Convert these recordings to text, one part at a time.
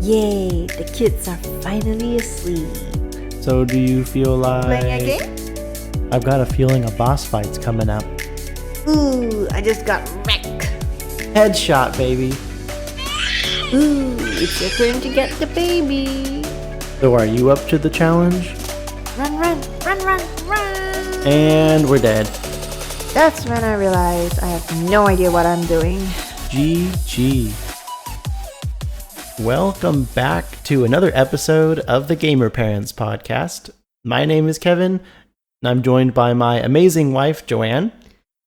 Yay, the kids are finally asleep. So do you feel like... Playing a game? I've got a feeling a boss fight's coming up. Ooh, I just got wrecked. Headshot, baby. Ooh, it's your turn to get the baby. So are you up to the challenge? Run, run, run, run, run. And we're dead. That's when I realized I have no idea what I'm doing. GG. Welcome back to another episode of the Gamer Parents Podcast. My name is Kevin, and I'm joined by my amazing wife, Joanne.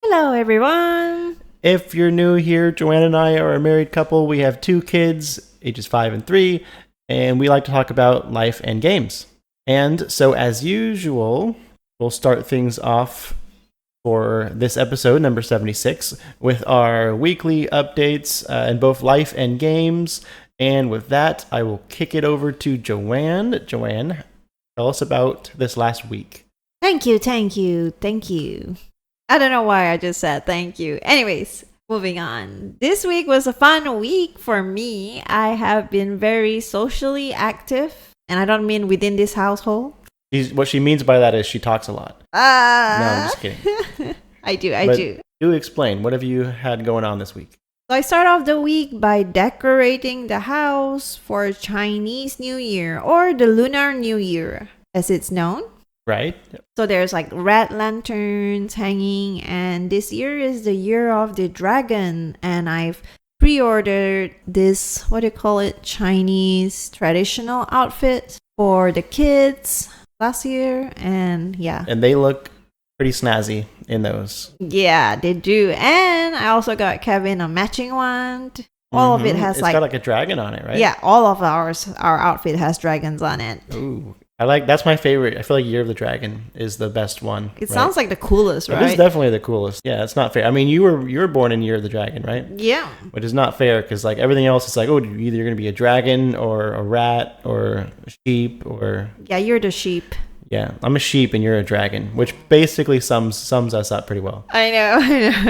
Hello, everyone. If you're new here, Joanne and I are a married couple. We have 2 kids, ages 5 and 3, and we like to talk about life and games. And so, as usual, we'll start things off for this episode, number 76, with our weekly updates in both life and games. And with that, I will kick it over to Joanne. Joanne, tell us about this last week. Thank you. I don't know why I just said thank you. Anyways, moving on. This week was a fun week for me. I have been very socially active, and I don't mean within this household. What she means by that is she talks a lot. No, I'm just kidding. I do. Do explain. What have you had going on this week? So I start off the week by decorating the house for Chinese New Year, or the Lunar New Year, as it's known. Right. So there's like red lanterns hanging, and this year is the year of the dragon, and I've pre-ordered this, what do you call it, Chinese traditional outfit for the kids last year, and yeah. And they look pretty snazzy in those. Yeah, they do. And I also got Kevin a matching one. All of it has it's got like a dragon on it, right? Yeah, all of our outfit has dragons on it. Ooh. That's my favorite. I feel like Year of the Dragon is the best one. It sounds like the coolest, right? It is definitely the coolest. Yeah, it's not fair. I mean, you were born in Year of the Dragon, right? Yeah. Which is not fair because like everything else is like, oh, either you're going to be a dragon or a rat or a sheep or... Yeah, you're the sheep. Yeah, I'm a sheep and you're a dragon, which basically sums us up pretty well. I know,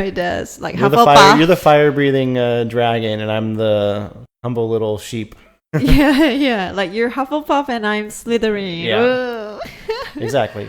it does. Like you're the fire-breathing dragon, and I'm the humble little sheep. yeah, like you're Hufflepuff and I'm Slytherin. Yeah, exactly.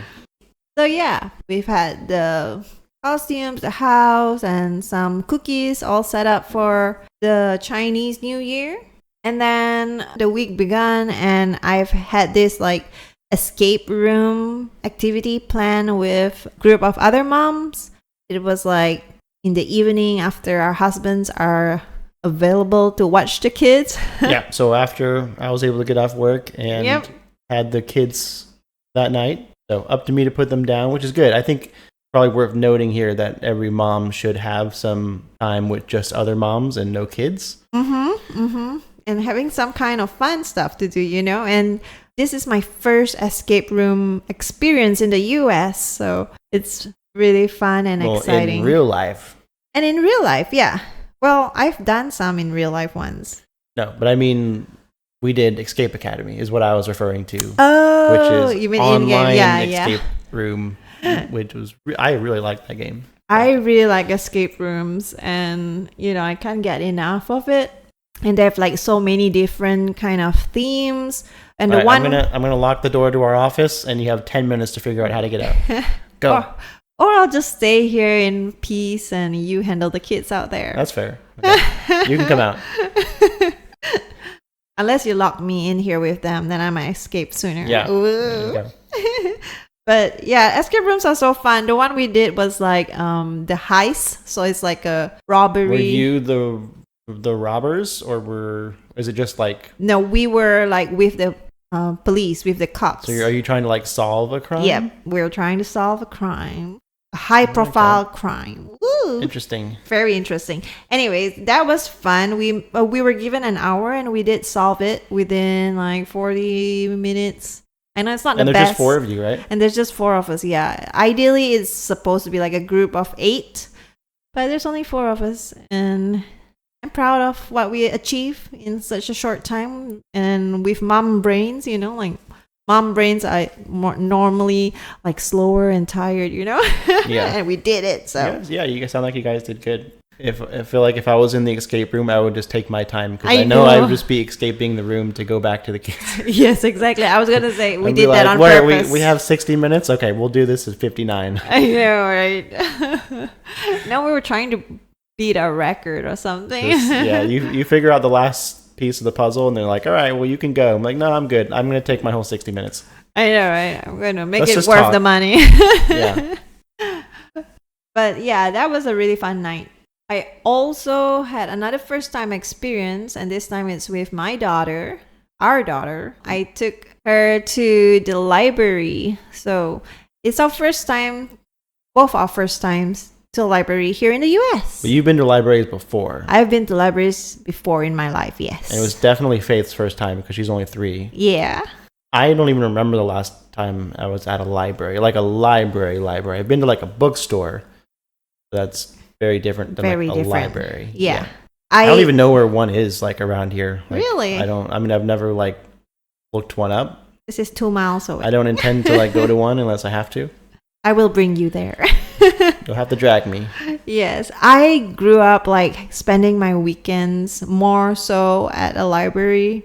So yeah, we've had the costumes, the house, and some cookies all set up for the Chinese New Year. And then the week began, and I've had this like escape room activity planned with a group of other moms. It was like in the evening after our husbands are available to watch the kids. Yeah, so after I was able to get off work and had the kids that night, so up to me to put them down, which is good. I think probably worth noting here that every mom should have some time with just other moms and no kids. And having some kind of fun stuff to do, and this is my first escape room experience in the US, so it's really fun and exciting. In real life. And in real life, yeah. Well, I've done some in real life once. No, but I mean, we did Escape Academy is what I was referring to. Oh, which is you mean online in-game? escape room, which was I really liked that game. I really like escape rooms, and I can't get enough of it. And they have like so many different kind of themes. And I'm gonna lock the door to our office, and you have 10 minutes to figure out how to get out. Go. Or I'll just stay here in peace and you handle the kids out there. That's fair. Okay. You can come out. Unless you lock me in here with them, then I might escape sooner. Yeah. Ooh. But yeah, escape rooms are so fun. The one we did was like the heist. So it's like a robbery. Were you the robbers, or is it just like... No, we were like with the police, with the cops. So are you trying to like solve a crime? Yeah, we're trying to solve a crime. A high-profile crime. Woo! Interesting. Very interesting. Anyways, that was fun. We were given an hour and we did solve it within like 40 minutes. I know it's not the best. And there's just 4 of you, right? And there's just 4 of us, yeah. Ideally, it's supposed to be like a group of 8. But there's only 4 of us. And I'm proud of what we achieved in such a short time. And with mom brains, like... Mom brains are normally like slower and tired, Yeah. And we did it. So yeah, you guys sound like you guys did good. If I feel like if I was in the escape room, I would just take my time because I know know. I would just be escaping the room to go back to the kids. Yes, exactly. I was gonna say we I'd be did that on "Where, purpose. we have 60 minutes. Okay, we'll do this at 59. I know, right? No, we were trying to beat a record or something. Yeah, you figure out the last piece of the puzzle, and they're like, "All right, well, you can go." I'm like, "No, I'm good. I'm gonna take my whole 60 minutes." I know, right? I'm gonna make Let's it just worth talk. the money. Yeah. But yeah, that was a really fun night. I also had another first time experience, and this time it's with my daughter, our daughter. I took her to the library. So it's our first time, both our first times to a library here in the US. But you've been to libraries before. I've been to libraries before in my life, yes. And it was definitely Faith's first time because she's only 3. Yeah. I don't even remember the last time I was at a library, like a library. I've been to like a bookstore. That's very different than Very like a different. library. Yeah. I don't even know where one is like around here. Like, Really? I've never like looked one up. This is 2 miles away. I don't intend to like go to one unless I have to. I will bring you there. You'll have to drag me. Yes, I grew up like spending my weekends more so at a library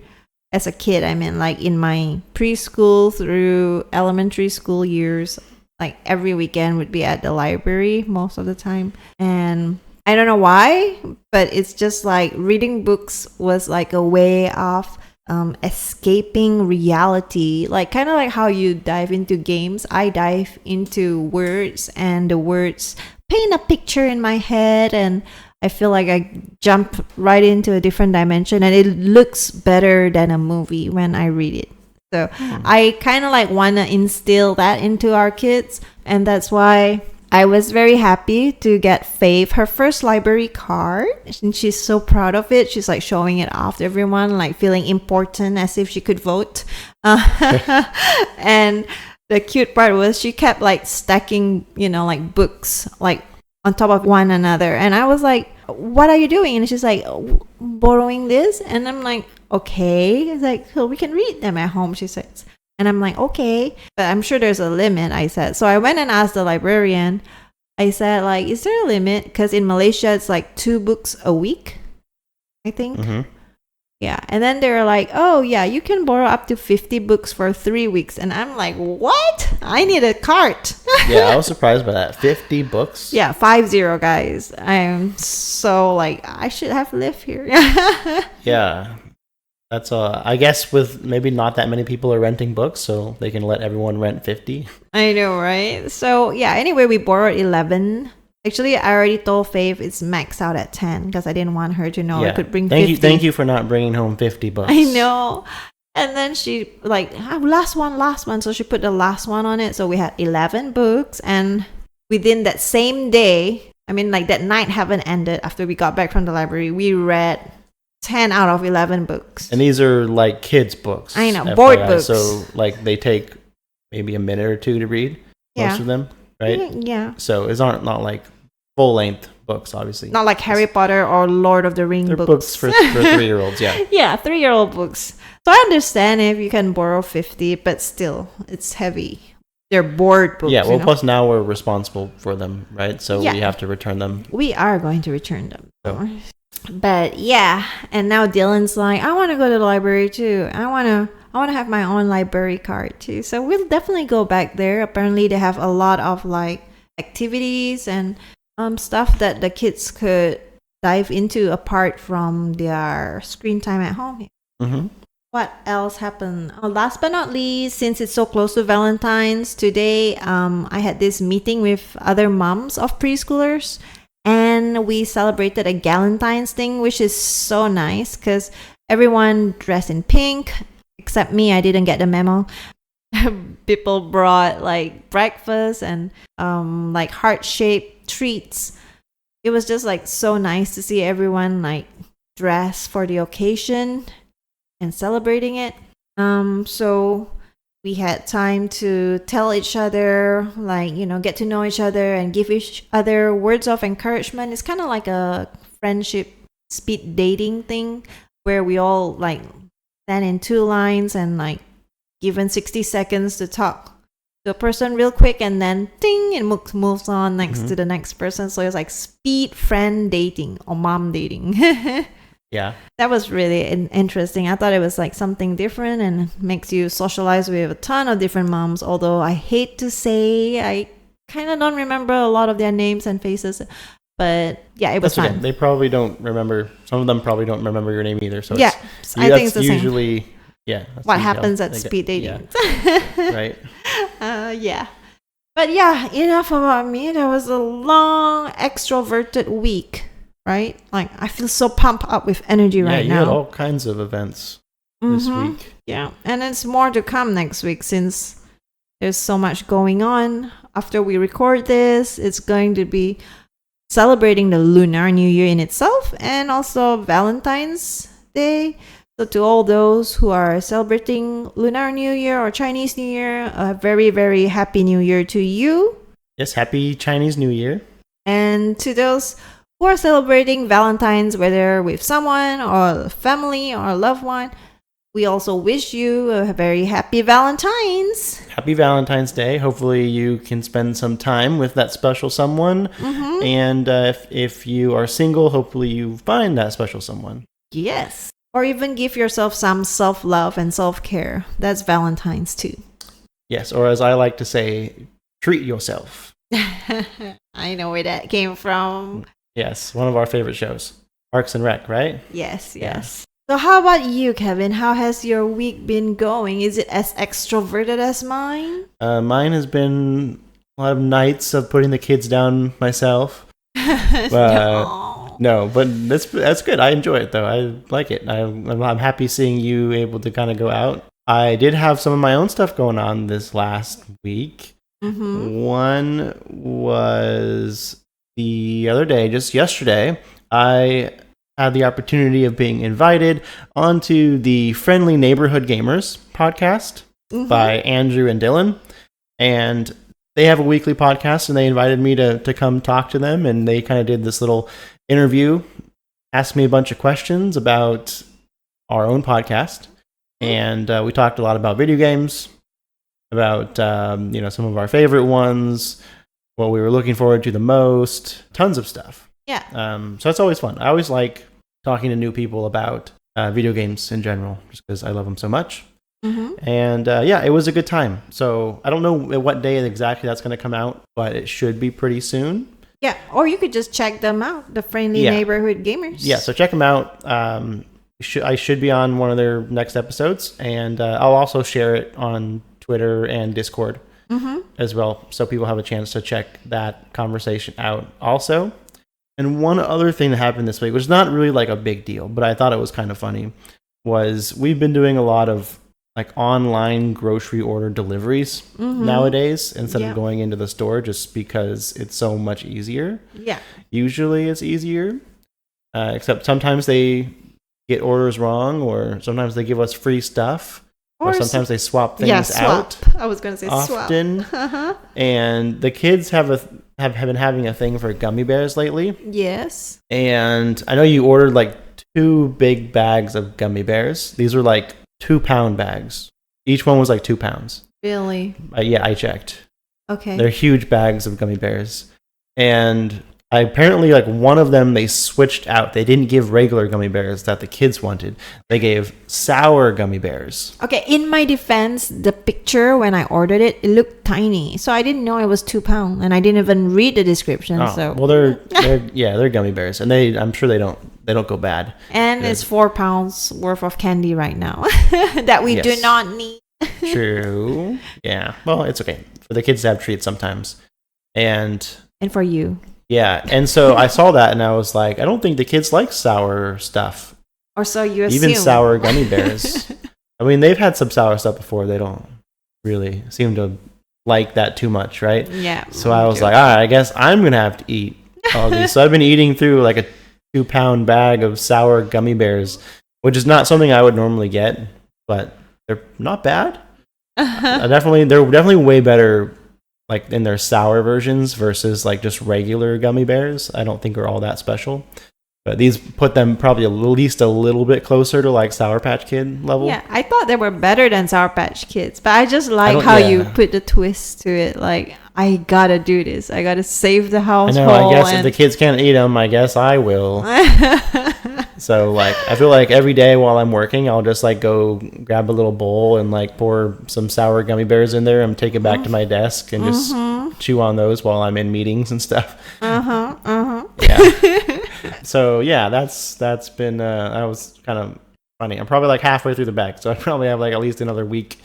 as a kid. I mean, like in my preschool through elementary school years, like every weekend would be at the library most of the time. And I don't know why, but it's just like reading books was like a way of escaping reality, like kind of like how you dive into games. I dive into words, and the words paint a picture in my head, and I feel like I jump right into a different dimension, and it looks better than a movie when I read it. So I kind of like want to instill that into our kids, and that's why I was very happy to get Faith her first library card, and she's so proud of it. She's like showing it off to everyone, like feeling important as if she could vote. And the cute part was she kept like stacking, like books like on top of one another. And I was like, "What are you doing?" And she's like, "Borrowing this." And I'm like, "Okay." It's like, "So we can read them at home," she says. And I'm like, "Okay, but I'm sure there's a limit," I said. So I went and asked the librarian. I said, like, "Is there a limit?" Because in Malaysia, it's like 2 books a week, I think. Mm-hmm. Yeah. And then they were like, "Oh, yeah, you can borrow up to 50 books for 3 weeks." And I'm like, "What? I need a cart." Yeah, I was surprised by that. 50 books? Yeah, 50, guys. I'm so like, I should have lived here. Yeah. That's I guess with maybe not that many people are renting books, so they can let everyone rent 50. I know, right? So yeah, anyway, we borrowed 11. Actually, I already told Faith it's maxed out at 10 because I didn't want her to know I could bring 50. Thank you for not bringing home 50 books. I know. And then she like, last one. So she put the last one on it. So we had 11 books. And within that same day, I mean, like that night haven't ended after we got back from the library, we read 10 out of 11 books. And these are like kids' books. I know, FYI. board books. So like they take maybe a minute or 2 to read, most of them, right? Yeah. So it's not like full-length books, obviously. Not like Harry Potter or Lord of the Rings They're books. books for 3-year-olds, yeah. Yeah, 3-year-old books. So I understand if you can borrow 50, but still, it's heavy. They're board books. Yeah, well, plus now we're responsible for them, right? So Yeah. we have to return them. We are going to return them. So. But yeah, and now Dylan's like, "I want to go to the library too. I want to have my own library card too." So we'll definitely go back there. Apparently they have a lot of like activities and stuff that the kids could dive into apart from their screen time at home. Mm-hmm. What else happened? Last but not least, since it's so close to Valentine's, today I had this meeting with other moms of preschoolers, and we celebrated a Galentine's thing, which is so nice because everyone dressed in pink, except me. I didn't get the memo. People brought like breakfast and like heart-shaped treats. It was just like so nice to see everyone like dressed for the occasion and celebrating it. So we had time to tell each other, like, get to know each other and give each other words of encouragement. It's kind of like a friendship speed dating thing where we all like stand in 2 lines and like given 60 seconds to talk to a person real quick and then ding, it moves on next to the next person. So it's like speed friend dating or mom dating. Yeah. That was really interesting. I thought it was like something different and makes you socialize with a ton of different moms. Although I hate to say, I kind of don't remember a lot of their names and faces. But yeah, it was fun. Okay. They probably don't remember. Some of them probably don't remember your name either. So yeah, I think it's the usually, same. Yeah. What happens at speed dating. Yeah. Right. Yeah. But yeah, enough about me. That was a long, extroverted week. Right? Like, I feel so pumped up with energy right now. Yeah, you had all kinds of events this week. Yeah, and it's more to come next week since there's so much going on. After we record this, it's going to be celebrating the Lunar New Year in itself and also Valentine's Day. So to all those who are celebrating Lunar New Year or Chinese New Year, a very, very happy New Year to you. Yes, happy Chinese New Year. And to those who are celebrating Valentine's, whether with someone or family or a loved one, we also wish you a very happy Valentine's. Happy Valentine's Day. Hopefully you can spend some time with that special someone. And if you are single, hopefully you find that special someone. Yes. Or even give yourself some self-love and self-care. That's Valentine's too. Yes, or as I like to say, treat yourself. I know where that came from. Yes, one of our favorite shows. Parks and Rec, right? Yes. So how about you, Kevin? How has your week been going? Is it as extroverted as mine? Mine has been a lot of nights of putting the kids down myself. No, but that's good. I enjoy it, though. I like it. I'm happy seeing you able to kind of go out. I did have some of my own stuff going on this last week. One was the other day, just yesterday, I had the opportunity of being invited onto the Friendly Neighborhood Gamers podcast by Andrew and Dylan. And they have a weekly podcast, and they invited me to come talk to them. And they kind of did this little interview, asked me a bunch of questions about our own podcast. And we talked a lot about video games, about some of our favorite ones, what we were looking forward to the most, tons of stuff. Yeah. So it's always fun. I always like talking to new people about video games in general, just because I love them so much. And it was a good time. So I don't know what day exactly that's going to come out, but it should be pretty soon. Yeah, or you could just check them out, the Friendly Neighborhood Gamers. Yeah, so check them out. I should be on one of their next episodes, and I'll also share it on Twitter and Discord as well, so people have a chance to check that conversation out also. And one other thing that happened this week, which is not really like a big deal, but I thought it was kind of funny, was we've been doing a lot of like online grocery order deliveries nowadays instead of going into the store, just because it's so much easier. Yeah. Usually it's easier, except sometimes they get orders wrong, or sometimes they give us free stuff. Or sometimes they swap things out. I was going to say often. swap. And the kids have been having a thing for gummy bears lately. Yes. And I know you ordered like 2 big bags of gummy bears. These were like 2-pound bags. Each one was like 2 pounds. Really? Yeah, I checked. Okay. They're huge bags of gummy bears. And apparently, like, one of them they switched out. They didn't give regular gummy bears that the kids wanted. They gave sour gummy bears. Okay, in my defense, the picture when I ordered it, it looked tiny, so I didn't know it was 2 pounds, and I didn't even read the description. So well, they're gummy bears, and I'm sure they don't go bad. And it's 4 pounds worth of candy right now that we do not need. True. Yeah. Well, it's okay for the kids to have treats sometimes, and for you. Yeah, and so I saw that and I was like, I don't think the kids like sour stuff. Or so you assume. Even sour gummy bears. I mean, they've had some sour stuff before. They don't really seem to like that too much, right? Yeah. So I was like, all right, I guess I'm going to have to eat all these. So I've been eating through like a 2-pound bag of sour gummy bears, which is not something I would normally get, but they're not bad. They're definitely way better like in their sour versions versus like just regular gummy bears. I don't think are all that special, But these put them probably at least a little bit closer to like Sour Patch Kid level. Yeah, I thought they were better than Sour Patch Kids, but I just like how you put the twist to it. Like, I gotta do this. I gotta save the household. I know, I guess if the kids can't eat them, I guess I will. So, like, I feel like every day while I'm working, I'll just, like, go grab a little bowl and, like, pour some sour gummy bears in there and take it back to my desk and just chew on those while I'm in meetings and stuff. Yeah. So, yeah, that's been, that was kind of funny. I'm probably, like, halfway through the bag, so I probably have, like, at least another week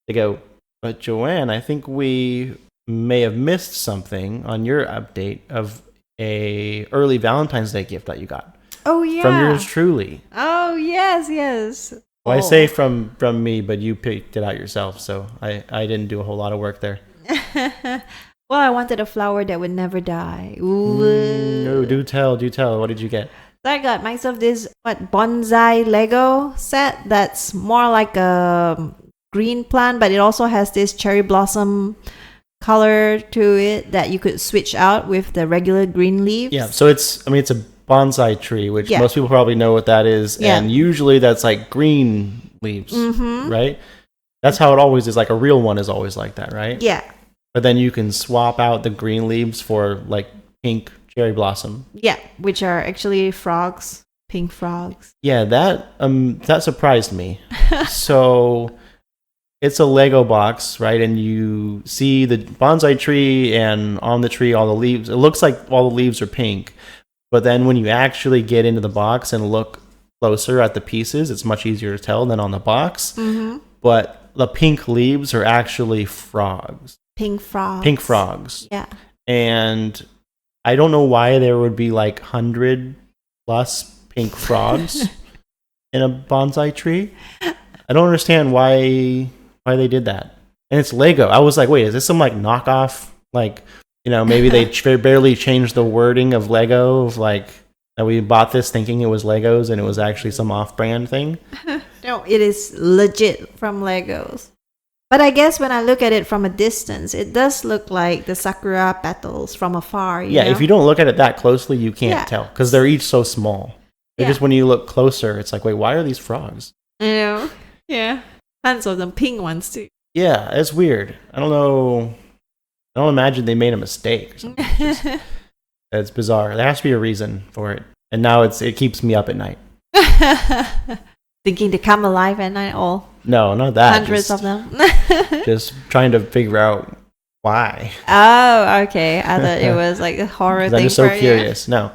to go. But, Joanne, I think we may have missed something on your update of a early Valentine's Day gift that you got. Oh, yeah. From yours truly. Oh, yes. Well, I say from me, but you picked it out yourself, so I didn't do a whole lot of work there. Well, I wanted a flower that would never die. No, do tell. What did you get? So I got myself this bonsai Lego set that's more like a green plant, but it also has this cherry blossom color to it that you could switch out with the regular green leaves. Yeah, so it's a bonsai tree, which most people probably know what that is, and usually that's like green leaves, right? That's how it always is. Like a real one is always like that, right? Yeah. But then you can swap out the green leaves for like pink cherry blossom. Yeah, which are actually frogs, pink frogs. Yeah, that surprised me. So it's a Lego box, right? And you see the bonsai tree, and on the tree all the leaves. It looks like all the leaves are pink. But then when you actually get into the box and look closer at the pieces, it's much easier to tell than on the box. But the pink leaves are actually frogs. Pink frogs. Pink frogs. Yeah. And I don't know why there would be like 100 plus pink frogs in a bonsai tree. I don't understand why they did that. And it's Lego. I was like, wait, is this some like knockoff, like, you know, maybe they barely changed the wording of Lego, of like that we bought this thinking it was Legos and it was actually some off-brand thing. No, it is legit from Legos. But I guess when I look at it from a distance, it does look like the sakura petals from afar. You know? If you don't look at it that closely, you can't tell because they're each so small. It's just when you look closer, it's like, wait, why are these frogs? I know. Yeah. Tons of them pink ones too. Yeah, it's weird. I don't know. I don't imagine they made a mistake or something. It's bizarre. There has to be a reason for it. And now it keeps me up at night. Thinking to come alive at night? No, not that. Hundreds of them. Just trying to figure out why. Oh, okay. I thought it was like a horror thing. I'm just so curious. No.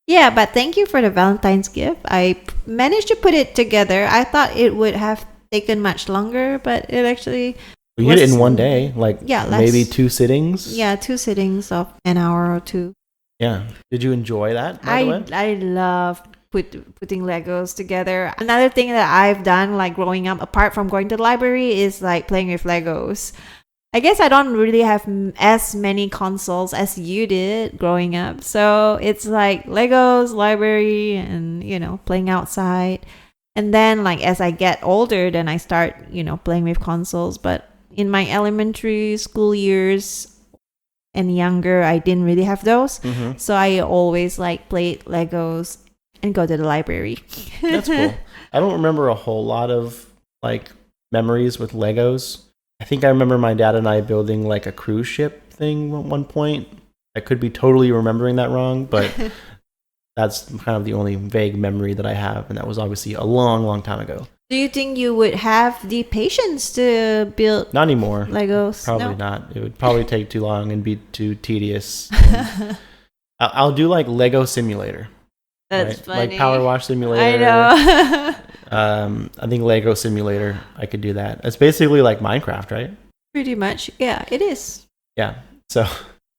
Yeah, but thank you for the Valentine's gift. I managed to put it together. I thought it would have taken much longer, but it actually... You did it in one day, maybe 2 sittings? Yeah, 2 sittings of an hour or 2. Yeah. Did you enjoy that, by the way? I love putting Legos together. Another thing that I've done, like growing up, apart from going to the library, is like playing with Legos. I guess I don't really have as many consoles as you did growing up. So it's like Legos, library, and, you know, playing outside. And then, like, as I get older, then I start, you know, playing with consoles. But in my elementary school years and younger, I didn't really have those. So I always, like, played Legos and go to the library. That's cool. I don't remember a whole lot of, like, memories with Legos. I think I remember my dad and I building, like, a cruise ship thing at one point. I could be totally remembering that wrong, but... That's kind of the only vague memory that I have, and that was obviously a long, long time ago. Do you think you would have the patience to build Not anymore. Legos? Probably not. It would probably take too long and be too tedious. I'll do like Lego Simulator. That's funny. Like Power Wash Simulator. I know. I think Lego Simulator, I could do that. It's basically like Minecraft, right? Pretty much. Yeah, it is. Yeah. So...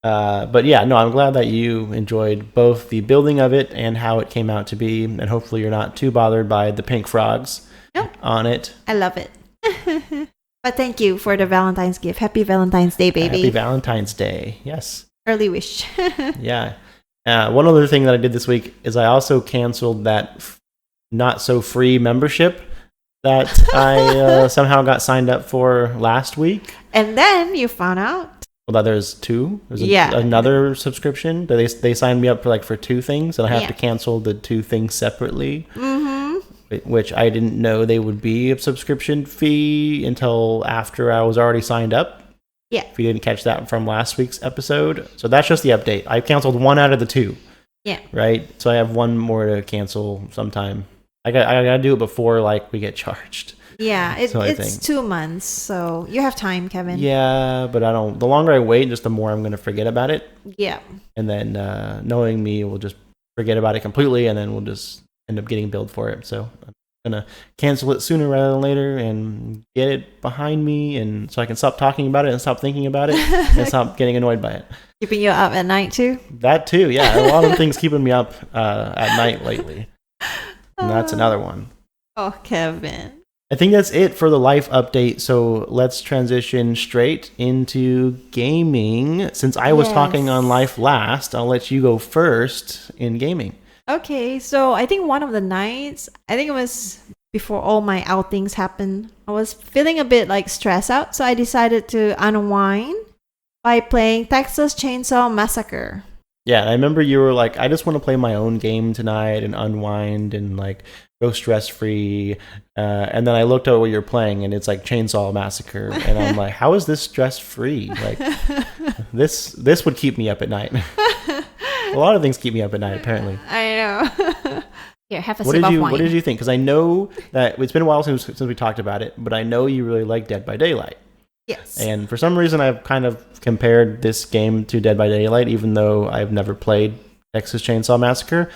but yeah, no, I'm glad that you enjoyed both the building of it and how it came out to be, and hopefully you're not too bothered by the pink frogs on it. I love it. But thank you for the Valentine's gift. Happy Valentine's Day, baby. Happy Valentine's Day. Yes. Early wish. Yeah. One other thing that I did this week is I also canceled that not so free membership that I somehow got signed up for last week. And then you found out. Well, there's two. There's Yeah. another subscription. They signed me up for two things, and I have Yeah. to cancel the two things separately. Mm-hmm. Which I didn't know they would be a subscription fee until after I was already signed up. Yeah. If you didn't catch that from last week's episode. So that's just the update. I canceled one out of the two. Yeah. Right? So I have one more to cancel sometime. I gotta do it before like we get charged. Yeah, So I it's think. 2 months, so you have time, Kevin. Yeah, but I don't. The longer I wait, just the more I'm gonna forget about it. Yeah. And then knowing me, we'll just forget about it completely, and then we'll just end up getting billed for it. So I'm gonna cancel it sooner rather than later and get it behind me, and so I can stop talking about it and stop thinking about it and stop getting annoyed by it. Keeping you up at night too? That too, yeah. A lot of things keeping me up at night lately, and that's another one. Oh, Kevin. I think that's it for the life update. So let's transition straight into gaming. Since I was talking on life last, I'll let you go first in gaming. Okay, so I think one of the nights, I think it was before all my outings happened, I was feeling a bit like stressed out, so I decided to unwind by playing Texas Chainsaw Massacre. Yeah, I remember you were like, I just want to play my own game tonight and unwind and like go stress free. And then I looked at what you're playing, and it's like Chainsaw Massacre, and I'm like, how is this stress free? Like this would keep me up at night. A lot of things keep me up at night, apparently. I know. Here, have a What sip of wine. What did you think? Because I know that it's been a while since we talked about it, but I know you really like Dead by Daylight. Yes. And for some reason, I've kind of compared this game to Dead by Daylight, even though I've never played Texas Chainsaw Massacre,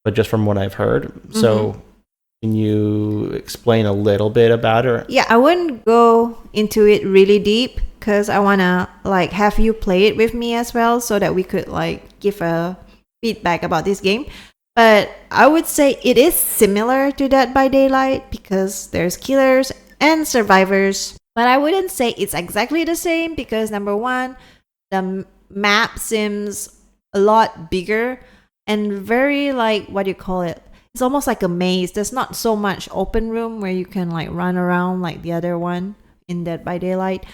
but just from what I've heard. So can you explain a little bit about it? Yeah, I wouldn't go into it really deep because I want to like have you play it with me as well so that we could like give a feedback about this game. But I would say it is similar to Dead by Daylight because there's killers and survivors. But I wouldn't say it's exactly the same because number one, the map seems a lot bigger and very like, what do you call it? It's almost like a maze. There's not so much open room where you can like run around like the other one in Dead by Daylight.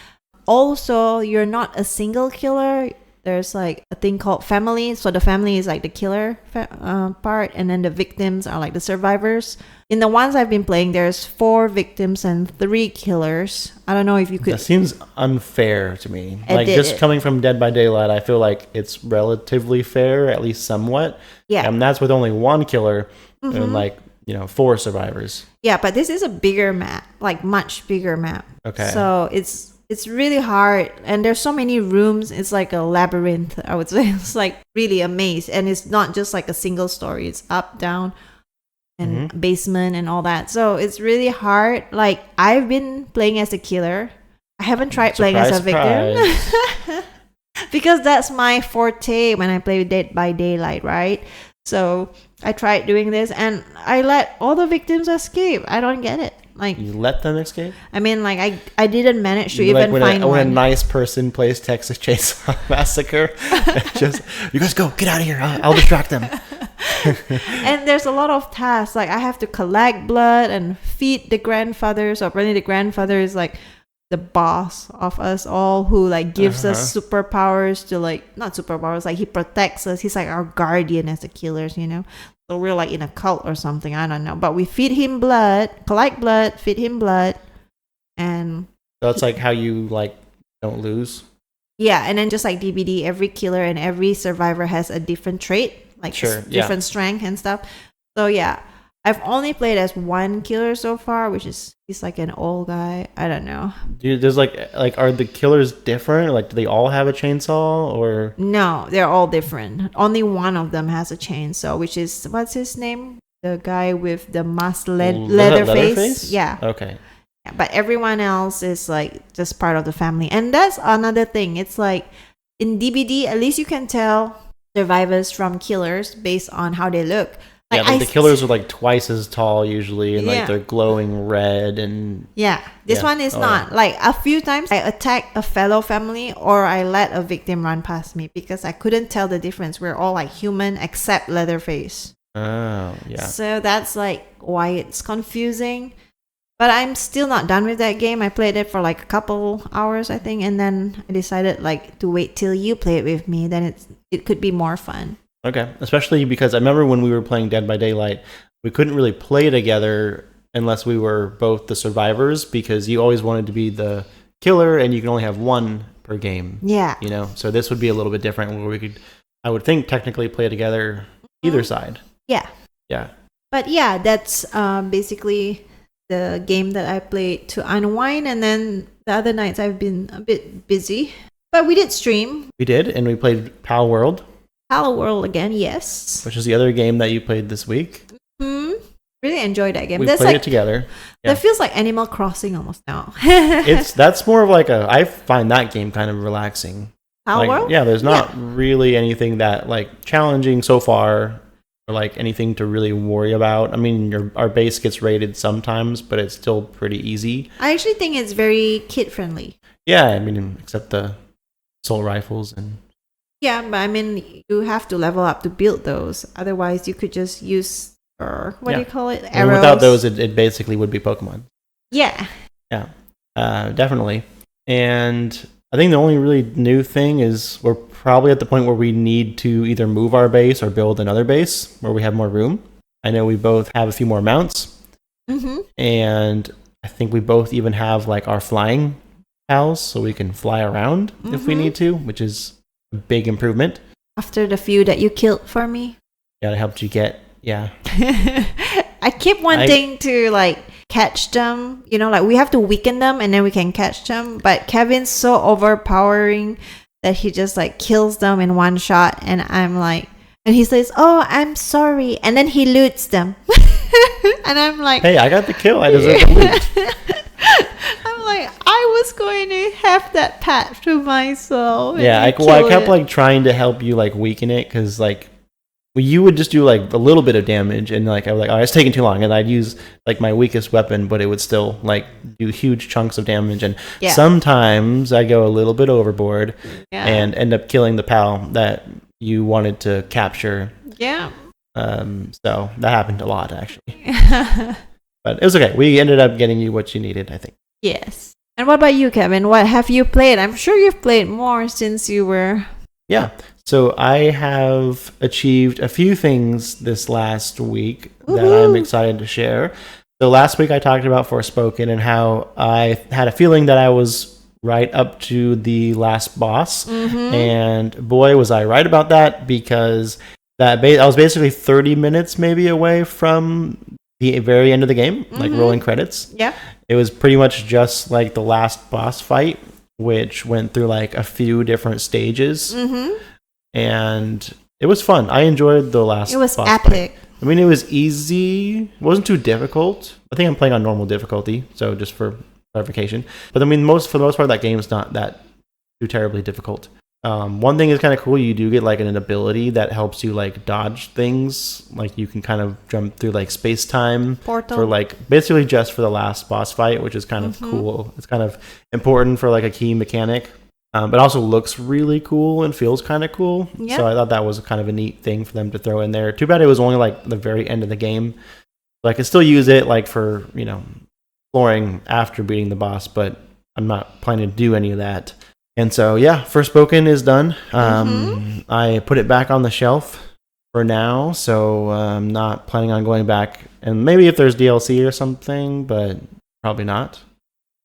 Also, you're not a single killer. There's like a thing called family. So the family is like the killer part, and then the victims are like the survivors. In the ones I've been playing, there's 4 victims and 3 killers. I don't know if you could. That seems unfair to me. Like just coming from Dead by Daylight, I feel like it's relatively fair, at least somewhat. Yeah. And that's with only 1 killer and like, 4 survivors. Yeah, but this is a bigger map, like much bigger map. Okay. So it's really hard, and there's so many rooms. It's like a labyrinth, I would say. It's like really a maze, and it's not just like a single story. It's up, down, and basement and all that. So it's really hard. Like I've been playing as a killer. I haven't tried playing as a victim because that's my forte when I play Dead by Daylight, right? So I tried doing this, and I let all the victims escape. I don't get it. Like You let them escape? I mean, like I didn't manage to Like even find one. when a nice person plays Texas Chainsaw Massacre, just, you guys go, get out of here. I'll distract them. And there's a lot of tasks. Like I have to collect blood and feed the grandfather. So apparently the grandfather is like the boss of us all, who like gives us superpowers to like, not superpowers, like he protects us. He's like our guardian as the killers, So we're like in a cult or something. I don't know. But we feed him blood, collect blood, feed him blood. And So it's like how you like don't lose. yeah, and then just like DBD, every killer and every survivor has a different trait, like different strength and stuff. So yeah, I've only played as 1 killer so far, which is he's like an old guy. I don't know. Dude, there's like are the killers different? Like, do they all have a chainsaw or? No, they're all different. Only one of them has a chainsaw, which is what's his name? The guy with the mask leather face. Yeah. Okay. But everyone else is like just part of the family. And that's another thing. It's like in DBD, at least you can tell survivors from killers based on how they look. Like the killers are like twice as tall usually, and like they're glowing red and... Yeah, this one is not. Like a few times I attacked a fellow family or I let a victim run past me because I couldn't tell the difference. We're all like human except Leatherface. Oh, yeah. So that's like why it's confusing. But I'm still not done with that game. I played it for like a couple hours, I think, and then I decided like to wait till you play it with me. Then it could be more fun. Okay, especially because I remember when we were playing Dead by Daylight, we couldn't really play together unless we were both the survivors because you always wanted to be the killer and you can only have one per game. Yeah. You know, so this would be a little bit different where we could, I would think, technically play together either side. Yeah. Yeah. But yeah, that's basically the game that I played to unwind. And then the other nights I've been a bit busy. But we did stream. We did, and we played Pal World. Pal World again, yes. Which is the other game that you played this week. Really enjoyed that game. We played it together. Yeah. That feels like Animal Crossing almost now. That's more of like I find that game kind of relaxing. Pal World? Yeah, there's not really anything that like challenging so far or like anything to really worry about. I mean, our base gets raided sometimes, but it's still pretty easy. I actually think it's very kid friendly. Yeah, I mean, except the assault rifles and. Yeah, but I mean, you have to level up to build those. Otherwise, you could just use what do you call it? Arrows. And without those, it basically would be Pokemon. Yeah. Yeah, definitely. And I think the only really new thing is we're probably at the point where we need to either move our base or build another base where we have more room. I know we both have a few more mounts. Mm-hmm. And I think we both even have like our flying pals so we can fly around if we need to, which is a big improvement. After the few that you killed for me. Yeah, it helped you get, yeah. I keep wanting to like catch them, you know, like we have to weaken them and then we can catch them. But Kevin's so overpowering that he just like kills them in one shot. And I'm like, and he says, "Oh, I'm sorry." And then he loots them. And I'm like, hey, I got the kill. I deserve the loot. I'm like, I was going to have that pat to myself. Yeah, I kept like trying to help you like weaken it because like you would just do like a little bit of damage and like I was like, oh, it's taking too long, and I'd use like my weakest weapon, but it would still like do huge chunks of damage, and sometimes I go a little bit overboard and end up killing the pal that you wanted to capture. Yeah. So that happened a lot actually. But it was okay. We ended up getting you what you needed, I think. Yes. And what about you, Kevin? What have you played? I'm sure you've played more since you were... Yeah. So I have achieved a few things this last week that I'm excited to share. So last week I talked about Forspoken and how I had a feeling that I was right up to the last boss. And boy, was I right about that, because I was basically 30 minutes maybe away from the very end of the game, like rolling credits. Yeah. It was pretty much just like the last boss fight, which went through like a few different stages. And it was fun. I enjoyed the last It was boss epic. fight. I mean, it was easy. It wasn't too difficult. I think I'm playing on normal difficulty, so just for clarification. But I mean, for the most part, that game is not that too terribly difficult. One thing is kind of cool. You do get like an ability that helps you like dodge things. Like you can kind of jump through like space time for like basically just for the last boss fight, which is kind of cool. It's kind of important for like a key mechanic, but also looks really cool and feels kind of cool. So I thought that was kind of a neat thing for them to throw in there. Too bad it was only like the very end of the game. But I could still use it like for, you know, exploring after beating the boss, but I'm not planning to do any of that. And so, yeah, Forspoken is done. I put it back on the shelf for now, so I'm not planning on going back. And maybe if there's DLC or something, but probably not.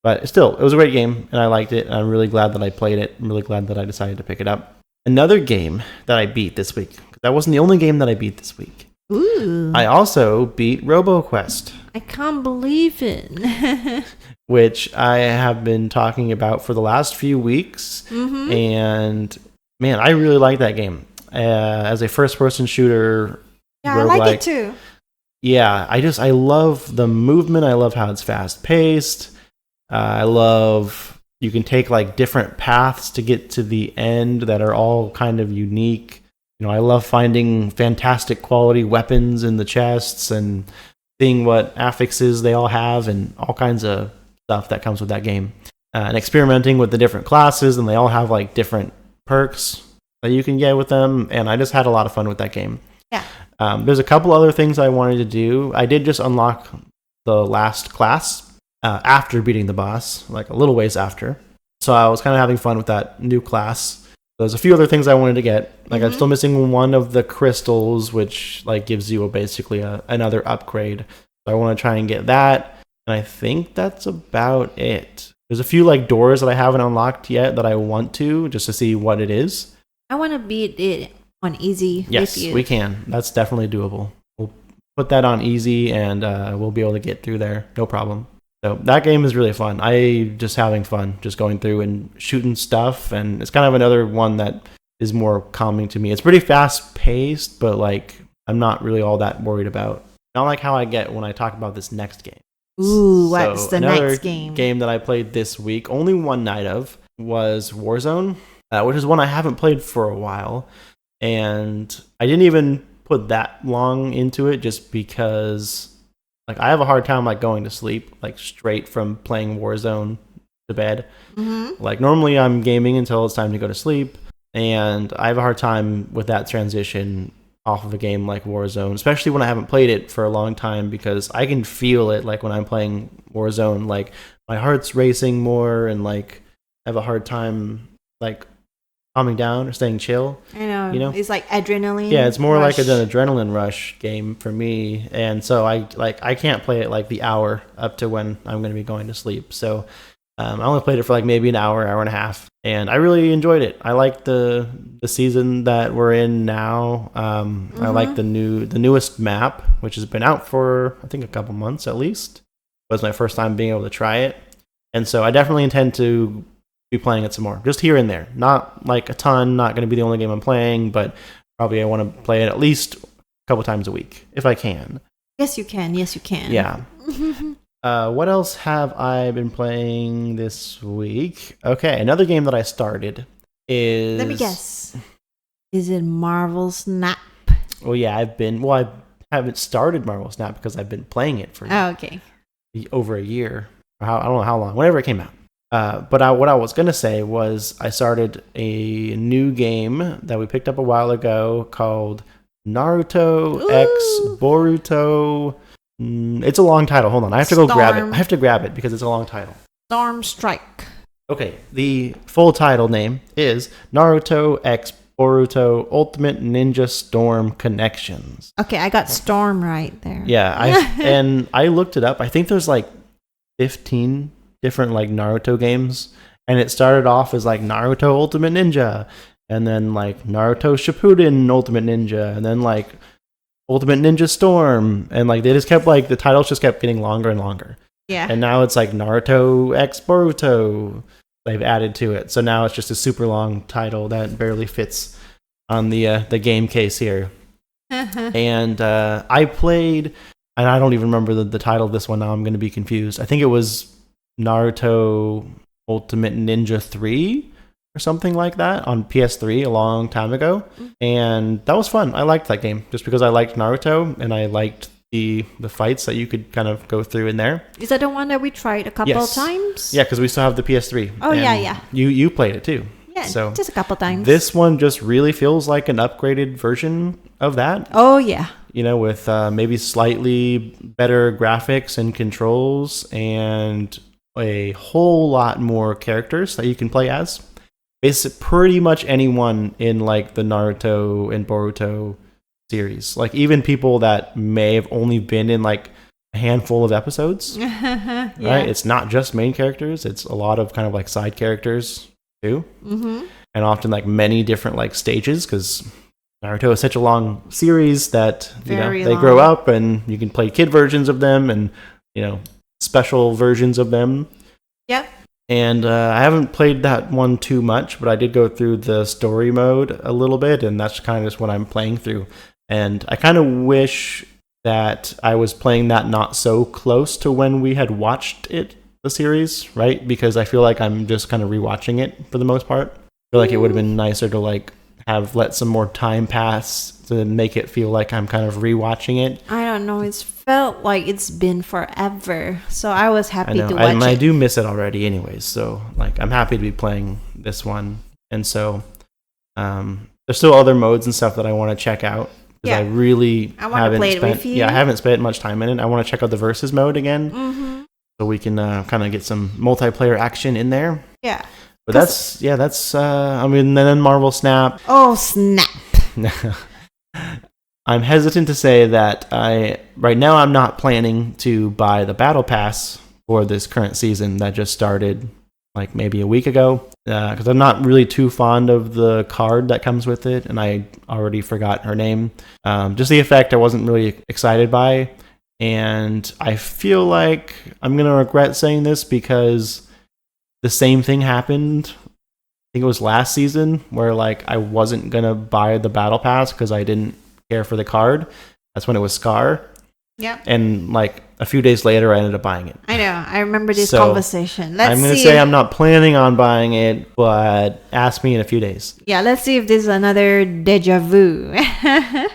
But still, it was a great game, and I liked it. And I'm really glad that I played it. I'm really glad that I decided to pick it up. Another game that I beat this week. That wasn't the only game that I beat this week. Ooh. I also beat RoboQuest. I can't believe it. Which I have been talking about for the last few weeks. And man, I really like that game. As a first-person shooter, yeah, I like it too. Yeah, I love the movement. I love how it's fast-paced. I love you can take like different paths to get to the end that are all kind of unique. You know, I love finding fantastic quality weapons in the chests and seeing what affixes they all have and all kinds of stuff that comes with that game. And experimenting with the different classes, and they all have like different perks that you can get with them. And I just had a lot of fun with that game. Yeah. There's a couple other things I wanted to do. I did just unlock the last class after beating the boss, like a little ways after. So I was kind of having fun with that new class. There's a few other things I wanted to get. Like I'm still missing one of the crystals, which like gives you basically another upgrade. So I want to try and get that. And I think that's about it. There's a few like doors that I haven't unlocked yet that I want to, just to see what it is. I want to beat it on easy. Yes, with you. we can. That's definitely doable. We'll put that on easy and we'll be able to get through there. No problem. So that game is really fun. I just having fun, just going through and shooting stuff. And it's kind of another one that is more calming to me. It's pretty fast paced, but like I'm not really all that worried about. Not like how I get when I talk about this next game. Ooh, what's the another next game? Game that I played this week, only one night of, was Warzone, which is one I haven't played for a while. And I didn't even put that long into it just because like I have a hard time like going to sleep like straight from playing Warzone to bed. Like normally I'm gaming until it's time to go to sleep, and I have a hard time with that transition off of a game like Warzone, especially when I haven't played it for a long time, because I can feel it like when I'm playing Warzone, like my heart's racing more and like I have a hard time like calming down or staying chill. I know. You know? It's like adrenaline. Yeah, it's more rush. like an adrenaline rush game for me. And so I can't play it like the hour up to when I'm going to be going to sleep. So I only played it for like maybe an hour and a half. And I really enjoyed it. I like the season that we're in now. I like the newest map, which has been out for I think a couple months at least. It was my first time being able to try it. And so I definitely intend to be playing it some more, just here and there, not like a ton, not going to be the only game I'm playing, but probably I want to play it at least a couple times a week if I can. Yes you can. Yeah. What else have I been playing this week? Okay, another game that I started is, let me guess, is it Marvel Snap? Well, yeah, I haven't started Marvel Snap because I've been playing it for okay, over a year, or I don't know how long, whenever it came out. But what I was going to say was I started a new game that we picked up a while ago called Naruto X Boruto. It's a long title. Hold on. I have to go grab it. I have to grab it because it's a long title. Storm Strike. Okay. The full title name is Naruto X Boruto Ultimate Ninja Storm Connections. Okay, I got Storm right there. Yeah. I looked it up. I think there's like 15 different like Naruto games, and it started off as like Naruto Ultimate Ninja, and then like Naruto Shippuden Ultimate Ninja, and then like Ultimate Ninja Storm, and like they just kept like the titles just kept getting longer and longer. Yeah. And now it's like Naruto X Boruto they've added to it. So now it's just a super long title that barely fits on the game case here. And I played, and I don't even remember the title of this one now. I'm going to be confused. I think it was Naruto Ultimate Ninja 3 or something like that on PS3 a long time ago, and that was fun. I liked that game just because I liked Naruto and I liked the fights that you could kind of go through in there. Is that the one that we tried a couple of times? Yeah, because we still have the PS3. Oh, yeah. You played it too. Yeah, so just a couple times. This one just really feels like an upgraded version of that. Oh, yeah. You know, with maybe slightly better graphics and controls and a whole lot more characters that you can play as. Basically, pretty much anyone in like the Naruto and Boruto series. Like even people that may have only been in like a handful of episodes. Yeah. Right? It's not just main characters. It's a lot of kind of like side characters too. And often like many different like stages, because Naruto is such a long series that they grow up and you can play kid versions of them and special versions of them. Yep. And I haven't played that one too much, but I did go through the story mode a little bit, and that's kind of just what I'm playing through. And I kind of wish that I was playing that not so close to when we had watched the series, right? Because I feel like I'm just kind of rewatching it for the most part. I feel like it would have been nicer to like have let some more time pass to make it feel like I'm kind of rewatching it. I don't know. It's felt like it's been forever. So I was happy to watch it. I do miss it already anyways. So like I'm happy to be playing this one. And so there's still other modes and stuff that I want to check out. Because I really haven't spent much time in it. I want to check out the versus mode again. so we can kind of get some multiplayer action in there. Yeah. But that's I mean, then Marvel Snap. Oh, snap. I'm hesitant to say that right now I'm not planning to buy the Battle Pass for this current season that just started like maybe a week ago, because I'm not really too fond of the card that comes with it, and I already forgot her name. Just the effect I wasn't really excited by, and I feel like I'm going to regret saying this because the same thing happened, I think it was last season, where like I wasn't going to buy the Battle Pass because I didn't care for the card. That's when it was Scar. Yeah. And like a few days later, I ended up buying it. I know. I remember this conversation. I'm going to say I'm not planning on buying it, but ask me in a few days. Yeah, let's see if this is another deja vu.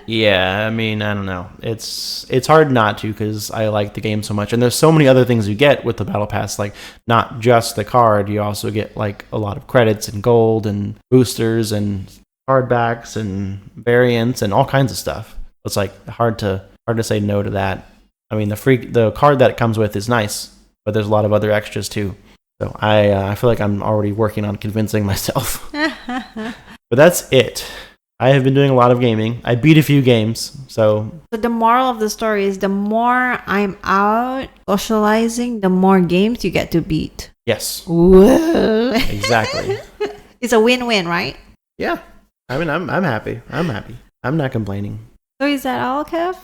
Yeah, I mean, I don't know. It's hard not to because I like the game so much. And there's so many other things you get with the Battle Pass, like not just the card. You also get like a lot of credits and gold and boosters and card backs and variants and all kinds of stuff. It's like hard to say no to that. I mean, the card that it comes with is nice, but there's a lot of other extras too. So I feel like I'm already working on convincing myself. But that's it. I have been doing a lot of gaming. I beat a few games, so. But the moral of the story is the more I'm out socializing, the more games you get to beat. Yes. Whoa. Exactly. It's a win-win, right? Yeah. I mean, I'm happy. I'm not complaining. So is that all, Kev?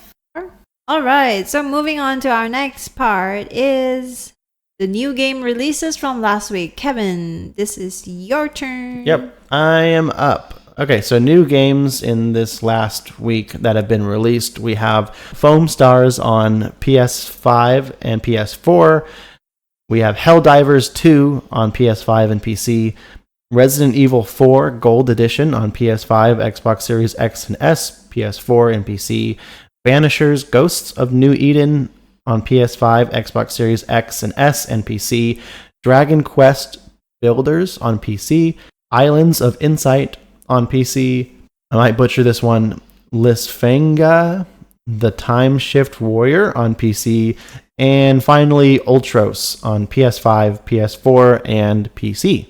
All right. So moving on to our next part is the new game releases from last week. Kevin, this is your turn. Yep. I am up. Okay, so new games in this last week that have been released. We have Foam Stars on PS5 and PS4. We have Helldivers 2 on PS5 and PC. Resident Evil 4 Gold Edition on PS5, Xbox Series X and S, PS4, and PC. Banishers Ghosts of New Eden on PS5, Xbox Series X and S, and PC. Dragon Quest Builders on PC. Islands of Insight on PC. I might butcher this one. Lisfanga, the Time Shift Warrior on PC. And finally, Ultros on PS5, PS4, and PC.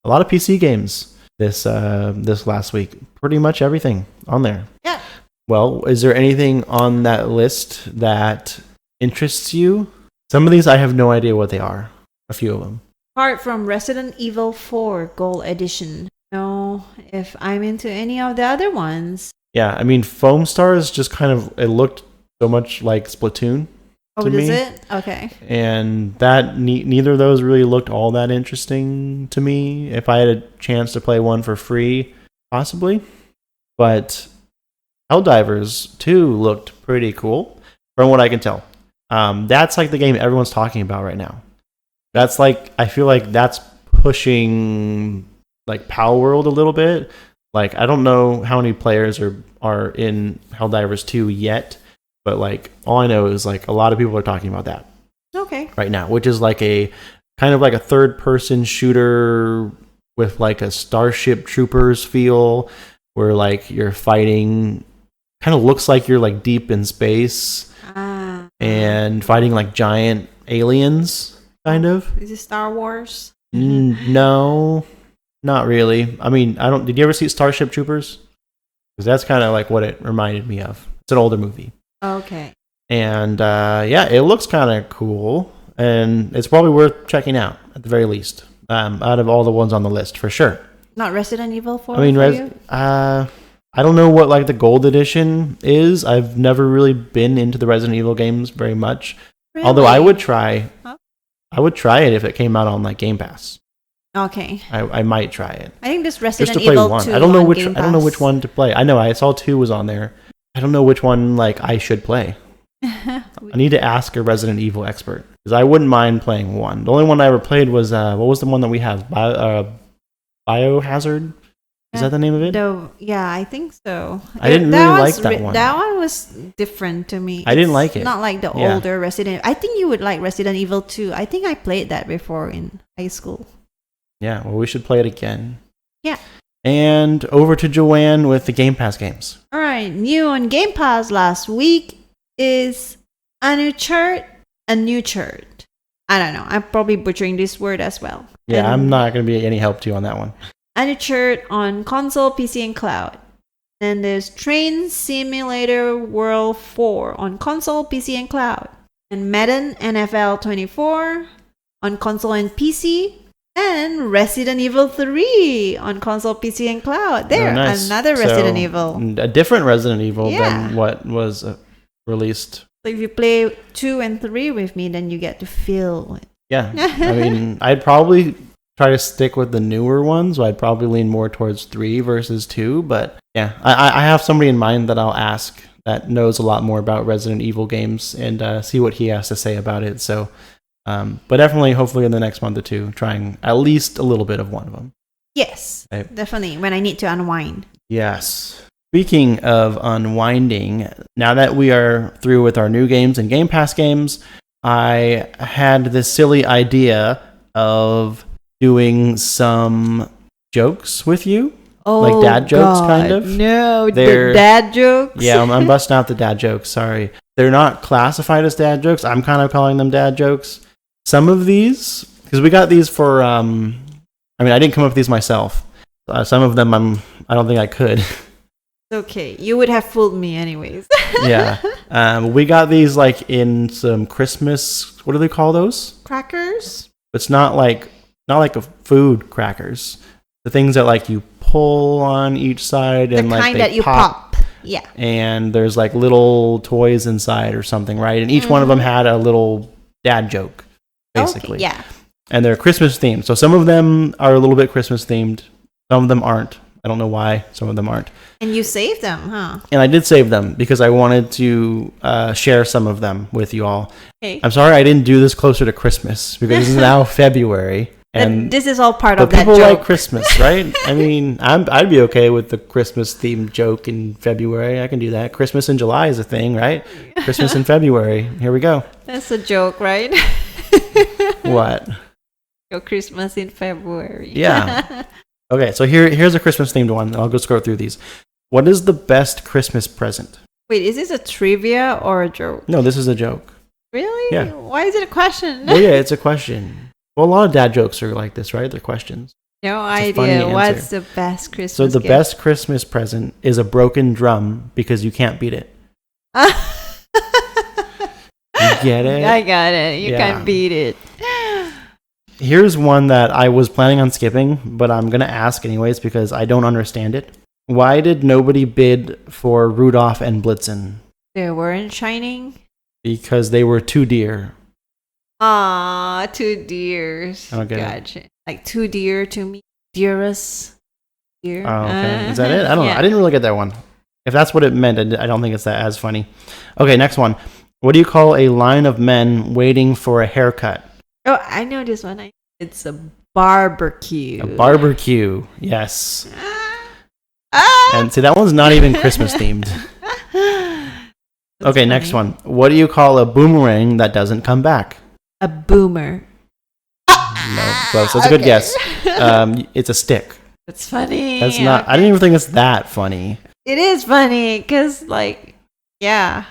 A lot of PC games this last week. Pretty much everything on there. Yeah. Well, is there anything on that list that interests you? Some of these I have no idea what they are. A few of them. Apart from Resident Evil 4 Gold Edition. No, if I'm into any of the other ones. Yeah, I mean, Foam Stars just kind of, it looked so much like Splatoon. Oh, does it? Okay. And that neither of those really looked all that interesting to me. If I had a chance to play one for free, possibly. But Helldivers 2 looked pretty cool, from what I can tell. That's like the game everyone's talking about right now. That's like, I feel like that's pushing like Power World a little bit. Like, I don't know how many players are in Helldivers 2 yet, but like all I know is like a lot of people are talking about that. Okay. Right now, which is like a kind of like a third-person shooter with like a Starship Troopers feel, where like you're fighting. Kind of looks like you're like deep in space and fighting like giant aliens, kind of. Is it Star Wars? No, not really. I mean, did you ever see Starship Troopers? Because that's kind of like what it reminded me of. It's an older movie. Okay. And yeah, it looks kind of cool, and it's probably worth checking out at the very least. Out of all the ones on the list, for sure. Not Resident Evil 4. I mean, I don't know what like the Gold Edition is. I've never really been into the Resident Evil games very much. Really? Although I would try. Huh? I would try it if it came out on like Game Pass. Okay. I might try it. I think this Resident Just to play Evil one. 2 I don't know which. Game Pass. I don't know which one to play. I know I saw 2 was on there. I don't know which one like I should play. I need to ask a Resident Evil expert because I wouldn't mind playing one. The only one I ever played was what was the one that we have? Biohazard. Is that the name of it? Yeah, I think so. I didn't really like that one. That one was different to me. I didn't like it. Not like the older Resident. I think you would like Resident Evil 2. I think I played that before in high school. Yeah, well, we should play it again. Yeah. And over to Joanne with the Game Pass games. All right, new on Game Pass last week is a new chart. I don't know. I'm probably butchering this word as well. Yeah, And I'm not going to be any help to you on that one. Uncharted on console, PC, and cloud. Then there's Train Simulator World 4 on console, PC, and cloud. And Madden NFL 24 on console and PC. And Resident Evil 3 on console, PC, and cloud. There, nice. another Resident Evil. A different Resident Evil than what was released. So if you play 2 and 3 with me, then you get to feel it. Yeah. I mean, I'd probably try to stick with the newer ones. So I'd probably lean more towards 3 versus 2. But yeah, I have somebody in mind that I'll ask that knows a lot more about Resident Evil games and see what he has to say about it. So, but definitely, hopefully in the next month or two, trying at least a little bit of one of them. Yes, right. Definitely. When I need to unwind. Yes. Speaking of unwinding, now that we are through with our new games and Game Pass games, I had this silly idea of doing some jokes with you. Oh, like dad jokes, kind of. No, the dad jokes. Yeah, I'm busting out the dad jokes. Sorry. They're not classified as dad jokes. I'm kind of calling them dad jokes. Some of these, because we got these for, I didn't come up with these myself. Some of them I don't think I could. Okay, you would have fooled me anyways. Yeah. We got these like in some Christmas, what do they call those? Crackers? It's not like a food crackers. The things that like you pull on each side and the like kind they that you pop. Yeah. And there's like little toys inside or something, right? And each one of them had a little dad joke, basically. Okay, yeah. And they're Christmas themed. So some of them are a little bit Christmas themed. Some of them aren't. I don't know why some of them aren't. And you saved them, huh? And I did save them because I wanted to share some of them with you all. Okay. I'm sorry I didn't do this closer to Christmas because this is now February. And this is all part of that joke. But people like Christmas, right? I mean, I'd be okay with the Christmas themed joke in February. I can do that. Christmas in July is a thing, right? Christmas in February. Here we go. That's a joke, right? What? Your Christmas in February. Yeah. Okay, so here's a Christmas themed one. I'll go scroll through these. What is the best Christmas present? Wait, is this a trivia or a joke? No, this is a joke. Really? Yeah. Why is it a question? Well, yeah, it's a question. Well, a lot of dad jokes are like this, right? They're questions. No idea. What's the best Christmas So the gift? best Christmas present is a broken drum because you can't beat it. You get it? I got it. You can't beat it. Here's one that I was planning on skipping, but I'm going to ask anyways because I don't understand it. Why did nobody bid for Rudolph and Blitzen? They weren't shining? Because they were too dear. Ah, 2 deers. I don't get Gotcha. Like 2 deer to me. Dearest. Deer. Oh, okay. Is that it? I don't know. I didn't really get that one. If that's what it meant, I don't think it's that as funny. Okay, next one. What do you call a line of men waiting for a haircut? Oh, I know this one. It's a barbecue. A barbecue, yes. Ah! And see, that one's not even Christmas themed. Okay, next one. What do you call a boomerang that doesn't come back? A boomer. No, close. That's a good guess. It's a stick. That's funny. That's not. Okay. I didn't even think it's that funny. It is funny because, like, yeah,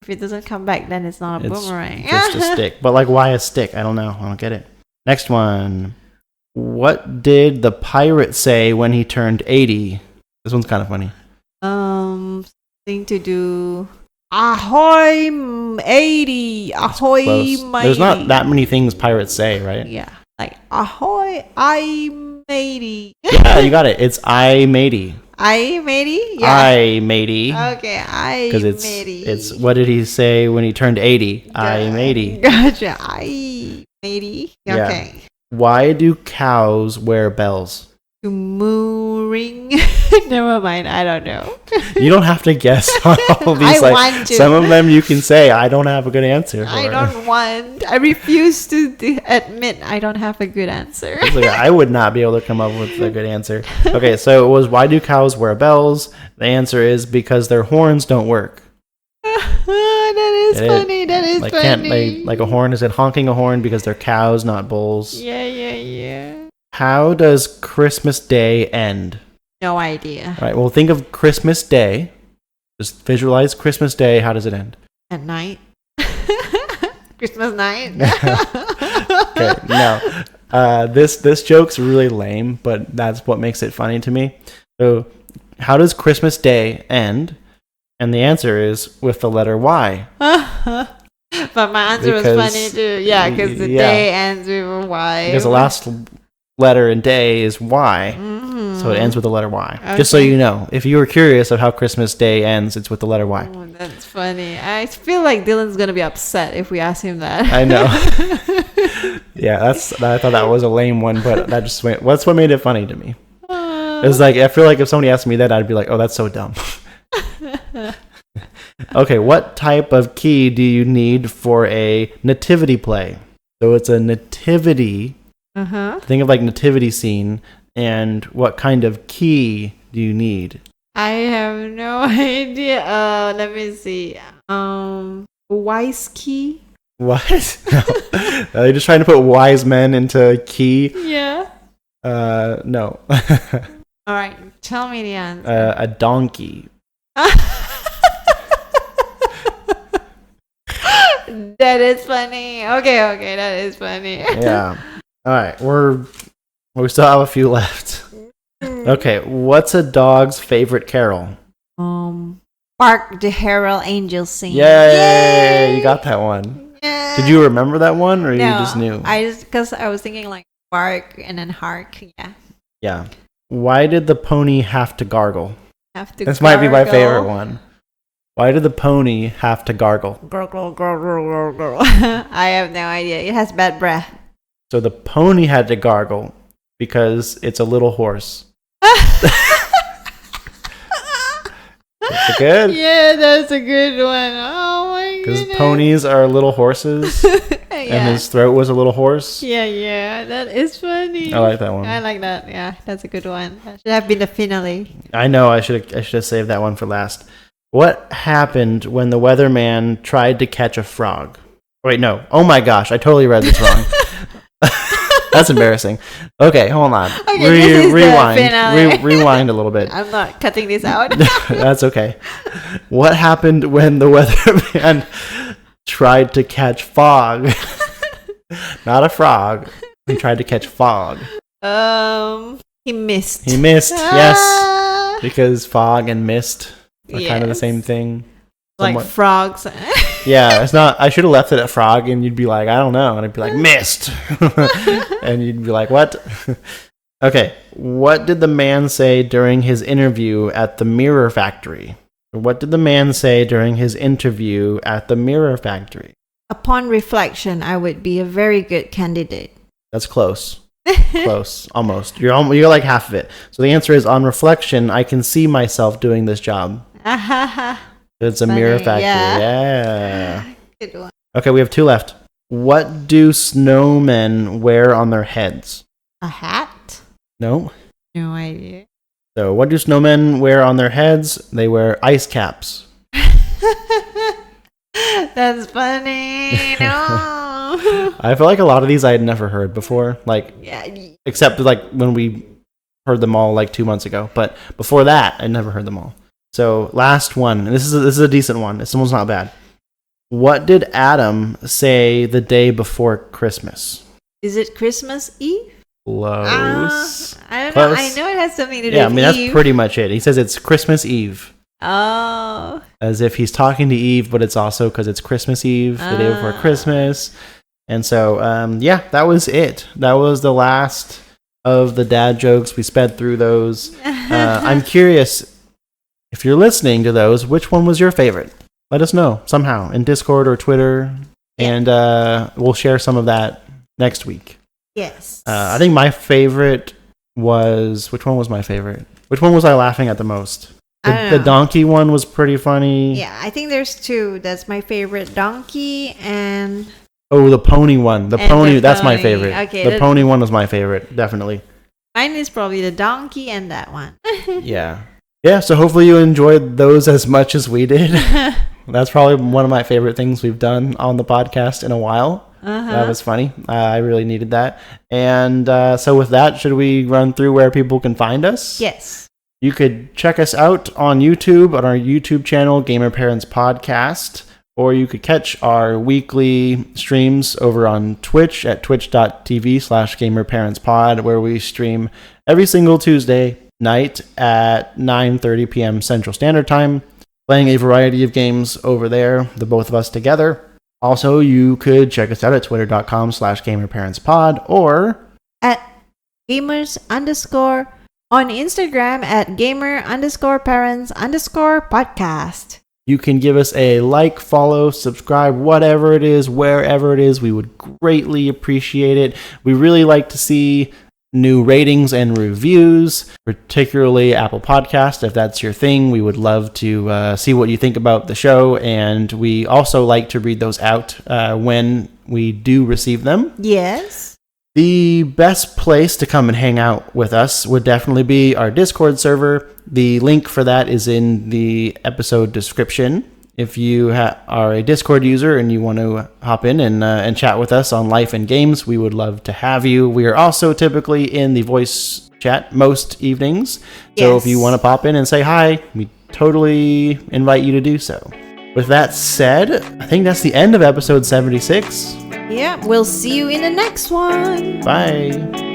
if it doesn't come back, then it's not a boomerang. Just a stick. But like, why a stick? I don't know. I don't get it. Next one. What did the pirate say when he turned 80? This one's kind of funny. Thing to do. Ahoy, 80. Ahoy, matey. There's not that many things pirates say, right? Yeah. Like, ahoy, I matey. Yeah, you got it. It's I matey. I matey? Yeah. I matey. Okay, I matey. It's what did he say when he turned 80? I matey. Gotcha. I matey. Okay. Yeah. Why do cows wear bells? To mooring. Never mind. I don't know. You don't have to guess on all these. I want to. Some of them you can say, I don't have a good answer for. I don't want. I refuse to admit I don't have a good answer. Like, I would not be able to come up with a good answer. Okay, so it was, why do cows wear bells? The answer is because their horns don't work. That is funny. That is funny. Can't they, like a horn? Is it honking a horn because they're cows, not bulls? Yeah. How does Christmas Day end? No idea. All right, well, think of Christmas Day. Just visualize Christmas Day. How does it end? At night. Christmas night. Okay, no. This joke's really lame, but that's what makes it funny to me. So, how does Christmas Day end? And the answer is with the letter Y. But my answer was funny too. Yeah, because the day ends with a Y. Because the last letter in day is Y. Mm-hmm. So it ends with the letter Y. Okay. Just so you know. If you were curious of how Christmas Day ends, it's with the letter Y. Oh, that's funny. I feel like Dylan's going to be upset if we ask him that. I know. Yeah, I thought that was a lame one, but that's what made it funny to me. It's like, I feel like if somebody asked me that, I'd be like, oh, that's so dumb. Okay, what type of key do you need for a nativity play? So it's a nativity. Think of like nativity scene, and what kind of key do you need? I have no idea. Let me see. Wise key? What? No. Are you just trying to put wise men into key? Yeah. No. All right, tell me the answer. A donkey. That is funny. Okay, that is funny. Yeah. All right, we still have a few left. Okay, what's a dog's favorite carol? Bark the Herald Angels Sing. Yay! You got that one. Yeah. Did you remember that one, or you No, just knew? Because I was thinking like bark and then hark. Yeah. Yeah. Why did the pony have to gargle? This Gargle. might be my favorite one. Why did the pony have to gargle? Gargle. I have no idea. It has bad breath. So the pony had to gargle because it's a little horse. That's good? Yeah, that's a good one. Oh my goodness. Because ponies are little horses, and his throat was a little horse. Yeah, that is funny. I like that one. I like that. Yeah, that's a good one. That should have been the finale. I know. I should have saved that one for last. What happened when the weatherman tried to catch a frog? Wait, no. Oh my gosh, I totally read this wrong. That's embarrassing. Okay, hold on. Okay, rewind. Rewind a little bit. I'm not cutting this out. That's okay. What happened when the weatherman tried to catch fog? Not a frog. He tried to catch fog. He missed. He missed, yes. Because fog and mist are kind of the same thing. Somewhat. Like frogs. Yeah, it's not. I should have left it at frog, and you'd be like, I don't know, and I'd be like, mist, and you'd be like, what? Okay, what did the man say during his interview at the mirror factory? What did the man say during his interview at the mirror factory? Upon reflection, I would be a very good candidate. That's close. Close, almost. You're like half of it. So the answer is, on reflection, I can see myself doing this job. It's a mirror factory. Yeah. Good one. Okay, we have two left. What do snowmen wear on their heads? A hat? No. No idea. So, what do snowmen wear on their heads? They wear ice caps. That's funny. No. I feel like a lot of these I had never heard before. Except like when we heard them all like 2 months ago. But before that, I'd never heard them all. So, last one. And this is a decent one. This one's not bad. What did Adam say the day before Christmas? Is it Christmas Eve? Close. I don't know. I know it has something to do with Eve. That's pretty much it. He says it's Christmas Eve. Oh. As if he's talking to Eve, but it's also because it's Christmas Eve, the day before Christmas. And so, that was it. That was the last of the dad jokes. We sped through those. I'm curious, if you're listening to those, which one was your favorite? Let us know somehow in Discord or Twitter, and we'll share some of that next week. Yes. I think my favorite was... Which one was my favorite? Which one was I laughing at the most? The donkey one was pretty funny. Yeah, I think there's two. That's my favorite. Donkey and... Oh, the pony one. That's my favorite. Okay, the pony one was my favorite, definitely. Mine is probably the donkey and that one. Yeah. Yeah, so hopefully you enjoyed those as much as we did. That's probably one of my favorite things we've done on the podcast in a while. That was funny. I really needed that. And so with that, should we run through where people can find us? Yes. You could check us out on YouTube, on our YouTube channel, Gamer Parents Podcast. or you could catch our weekly streams over on Twitch at twitch.tv/gamerparentspod, where we stream every single Tuesday night at 9:30 p.m. Central Standard Time, playing a variety of games over there, the both of us together. Also, you could check us out at twitter.com/gamerparentspod or at gamers_ on Instagram at gamer_parents_podcast. You can give us a like, follow, subscribe, whatever it is, wherever it is. We would greatly appreciate it. We really like to see new ratings and reviews, particularly Apple Podcast. If that's your thing, we would love to see what you think about the show. And we also like to read those out when we do receive them. Yes. The best place to come and hang out with us would definitely be our Discord server. The link for that is in the episode description. If you are a Discord user and you want to hop in and chat with us on life and games, we would love to have you. We are also typically in the voice chat most evenings. So if you want to pop in and say hi, we totally invite you to do so. With that said, I think that's the end of episode 76. Yeah, we'll see you in the next one. Bye.